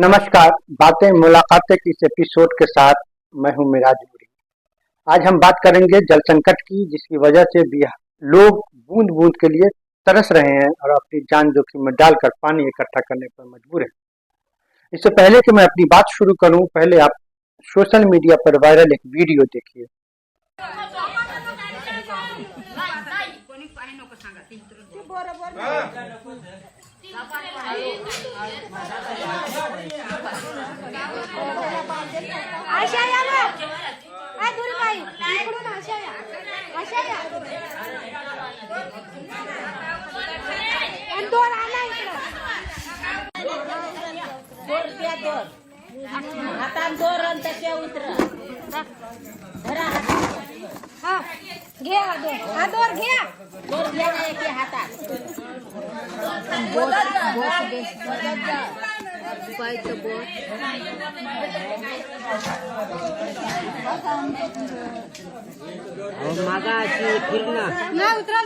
नमस्कार। बातें मुलाकातें की इस एपिसोड के साथ मैं हूं मिराज पुरी। आज हम बात करेंगे जल संकट की, जिसकी वजह से बिहार लोग बूंद बूंद के लिए तरस रहे हैं और अपनी जान जोखिम में डालकर पानी इकट्ठा करने पर मजबूर हैं। इससे पहले कि मैं अपनी बात शुरू करूं, पहले आप सोशल मीडिया पर वायरल एक वीडियो देखिए। आशा या ना काय दूर बाई इकडून आशा या आणि दोन आणा इकडं दोर द्या दोर हातात दोर आणि तसे उतर धरा हा घे हा दोर घ्या दोर घ्या ना एके हातात पायचं बोट मागा अशी फिरणं नाही उतराल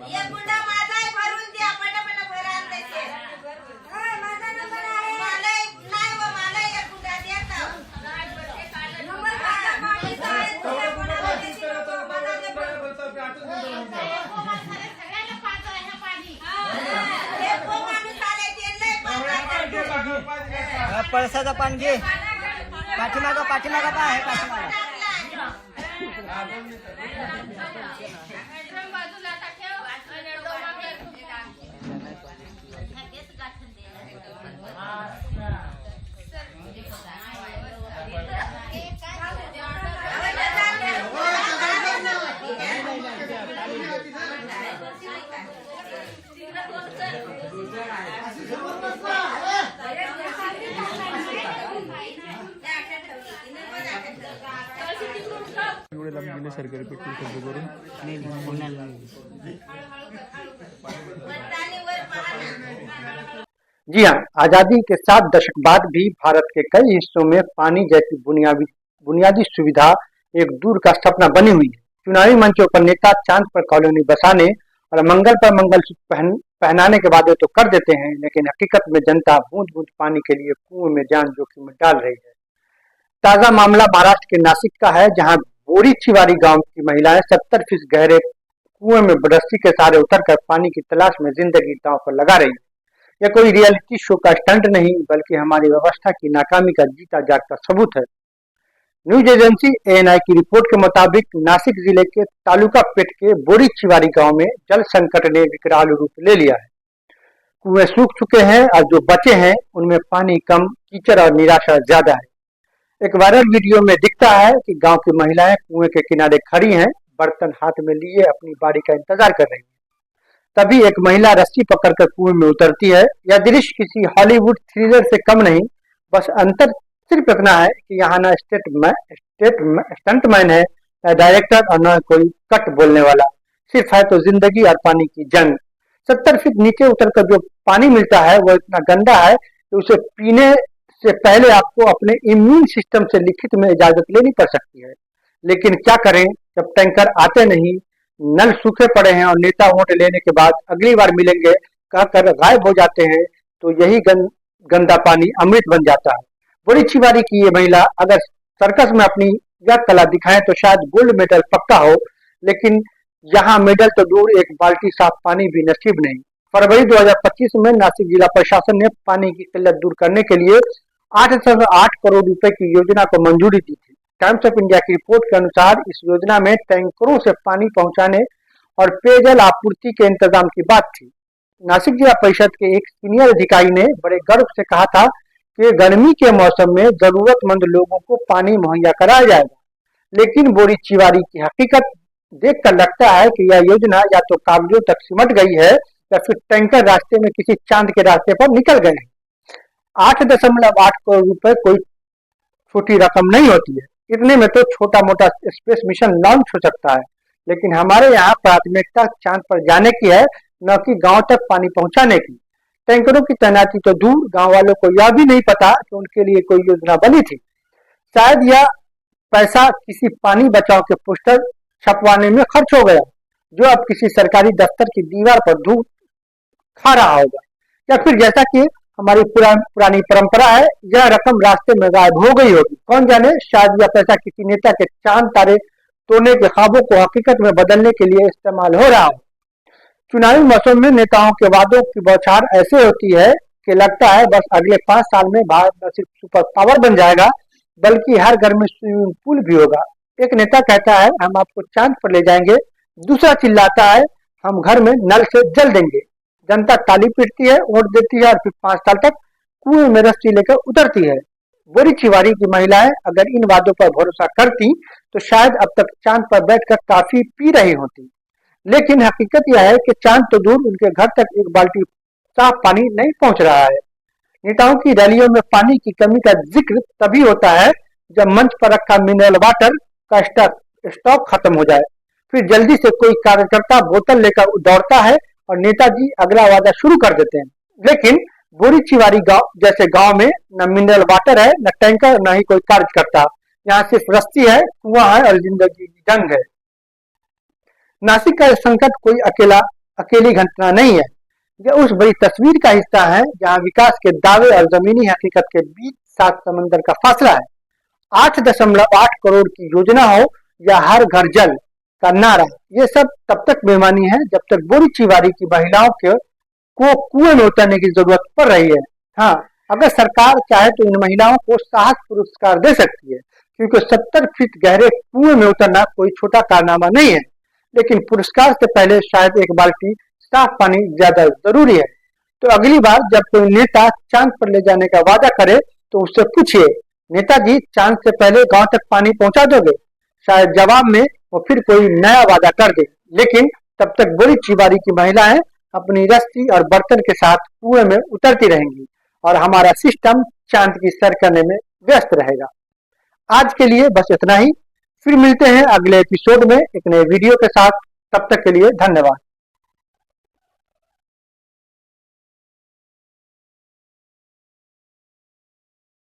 ये गुंडा माझा आहे भरून द्या पटापट भरा त्याचे माझा नंबर आहे मला नाही व मला एक गुंडा द्या नंबर माझा पाणी आहे तुला कोणाला देते मला दे सगळ्यांना पाच आहे पाणी हे को माणूस आले ते लय पळसाचा पान घे पाठीमागा पाय पाठीमागा सरकारी पेट्रोल खर्च करून जी हाँ, आजादी के 7 दशक बाद भी भारत के कई हिस्सों में पानी जैसी बुनियादी सुविधा एक दूर का सपना बनी हुई है। चुनावी मंचों पर नेता चांद पर कॉलोनी बसाने और मंगल पर मंगलसूत्र पहनाने के वादे तो कर देते हैं, लेकिन हकीकत में जनता बूंद बूंद पानी के लिए कुएं में जान जोखिम में डाल रही है। ताजा मामला महाराष्ट्र के नासिक का है, जहां बोरी छिवारी गांव की महिलाएं 70 फीट गहरे कुएं में रस्सी के सहारे उतरकर पानी की तलाश में जिंदगी दांव पर लगा रही है। यह कोई रियलिटी शो का स्टंट नहीं, बल्कि हमारी व्यवस्था की नाकामी का जीता जागता सबूत है। न्यूज एजेंसी एएनआई की रिपोर्ट के मुताबिक नासिक जिले के तालुका पेट के बोरी छिवारी गांव में जल संकट ने विकराल रूप ले लिया है। कुएं सूख चुके हैं और जो बचे हैं उनमें पानी कम, कीचड़ और निराशा ज्यादा है। एक वायरल वीडियो में दिखता है कि गांव की महिलाएं कुएं के किनारे खड़ी हैं, बर्तन हाथ में लिए अपनी बारी का इंतजार कर रही हैं। तभी एक महिला रस्सी पकड़कर कुएं में उतरती है। यह दृश्य किसी हॉलीवुड थ्रिलर से कम नहीं, बस अंतर सिर्फ इतना है कि यहाँ ना स्टंटमैन है, न डायरेक्टर और न कोई कट बोलने वाला, सिर्फ है तो जिंदगी और पानी की जंग। 70 फीट नीचे उतरकर जो पानी मिलता है वो इतना गंदा है कि उसे पीने से पहले आपको अपने इम्यून सिस्टम से लिखित में इजाजत लेनी पड़ सकती है। लेकिन क्या करें, जब टैंकर आते नहीं, नल सूखे पड़े हैं और नेता वोट लेने के बाद अगली बार मिलेंगे कहकर गायब हो जाते हैं, तो यही गंदा पानी अमृत बन जाता है। बड़ी छिवारी की ये महिला अगर सर्कस में अपनी यह कला दिखाएं तो शायद गोल्ड मेडल पक्का हो, लेकिन यहाँ मेडल तो दूर, एक बाल्टी साफ पानी भी नसीब नहीं। फरवरी 2025 में नासिक जिला प्रशासन ने पानी की किल्लत दूर करने के लिए 8.8 करोड़ रुपए की योजना को मंजूरी दी थी। टाइम्स ऑफ इंडिया की रिपोर्ट के अनुसार इस योजना में टैंकरों से पानी पहुंचाने और पेयजल आपूर्ति के इंतजाम की बात थी। नासिक जिला परिषद के एक सीनियर अधिकारी ने बड़े गर्व से कहा था कि गर्मी के मौसम में जरूरतमंद लोगों को पानी मुहैया कराया जाएगा, लेकिन बोरी चिवारी की हकीकत देखकर लगता है कि यह योजना या तो कागजों तक सिमट गई है या फिर टैंकर रास्ते में किसी चांद के रास्ते पर निकल गए हैं। 8.8 करोड़ रुपए कोई छोटी रकम नहीं होती है। इतने में तो छोटा मोटा स्पेस मिशन लॉन्च हो सकता है, लेकिन हमारे यहाँ प्राथमिकता चांद पर जाने की है, न कि गांव तक पानी पहुंचाने की। टैंकरों की तैनाती तो दूर, गांव वालों को यह भी नहीं पता कि उनके लिए कोई योजना बनी थी। शायद यह पैसा किसी पानी बचाओ के पोस्टर छपवाने में खर्च हो गया, जो अब किसी सरकारी दफ्तर की दीवार पर धूप खा रहा होगा, या फिर जैसा कि हमारी पुरानी परंपरा है, यह रकम रास्ते में गायब हो गई होगी। कौन जाने, शायद यह पैसा किसी नेता के चांद तारे तोड़ने के ख्वाबों को हकीकत में बदलने के लिए इस्तेमाल हो रहा हो। चुनावी मौसम में नेताओं के वादों की बौछार ऐसे होती है कि लगता है बस अगले 5 साल में भारत न सिर्फ सुपर पावर बन जाएगा, बल्कि हर घर में स्विमिंग पूल भी होगा। एक नेता कहता है हम आपको चांद पर ले जाएंगे, दूसरा चिल्लाता है हम घर में नल से जल देंगे। जनता ताली पीटती है, वोट देती है और फिर 5 साल तक कुएं में रस्सी लेकर उतरती है। बोरी चिवारी की महिलाएं अगर इन वादों पर भरोसा करती तो शायद अब तक चांद पर बैठकर काफी पी रही होती, लेकिन हकीकत यह है कि चांद तो दूर, उनके घर तक एक बाल्टी साफ पानी नहीं पहुंच रहा है। नेताओं की रैलियों में पानी की कमी का जिक्र तभी होता है जब मंच पर रखा मिनरल वाटर का स्टॉक खत्म हो जाए, फिर जल्दी से कोई कार्यकर्ता बोतल लेकर दौड़ता है और नेताजी अगला वादा शुरू कर देते हैं। लेकिन बोरी चिवारी गांव जैसे गांव में न मिनरल वाटर है, न टैंकर, न ही कोई कार्यकर्ता। यहाँ सिर्फ रस्सी है, कुआं है और जिंदगी जंग है। नासिक का संकट कोई अकेली घटना नहीं है, यह उस बड़ी तस्वीर का हिस्सा है जहां विकास के दावे और जमीनी हकीकत के बीच 7 समंदर का फासला है। 8.8 करोड़ की योजना हो या हर घर जल का नारा, ये सब तब तक बेमानी है जब तक बोरी चिवारी की महिलाओं को कुएं में उतरने की जरूरत पड़ रही है। हाँ, अगर सरकार चाहे तो इन महिलाओं को साहस पुरस्कार दे सकती है, क्योंकि 70 फीट गहरे कुएं में उतरना कोई छोटा कारनामा नहीं है। लेकिन पुरस्कार से पहले शायद एक बाल्टी साफ पानी ज्यादा जरूरी है। तो अगली बार जब कोई नेता चांद पर ले जाने का वादा करे तो उससे पूछिए, नेताजी चांद से पहले गांव तक पानी पहुंचा दोगे? शायद जवाब में वो फिर कोई नया वादा कर दे। लेकिन तब तक बोरी चिवारी की महिलाएं अपनी रस्सी और बर्तन के साथ कुएं में उतरती रहेंगी और हमारा सिस्टम चांद की सैर करने में व्यस्त रहेगा। आज के लिए बस इतना ही, फिर मिलते हैं अगले एपिसोड में एक नए वीडियो के साथ। तब तक के लिए धन्यवाद।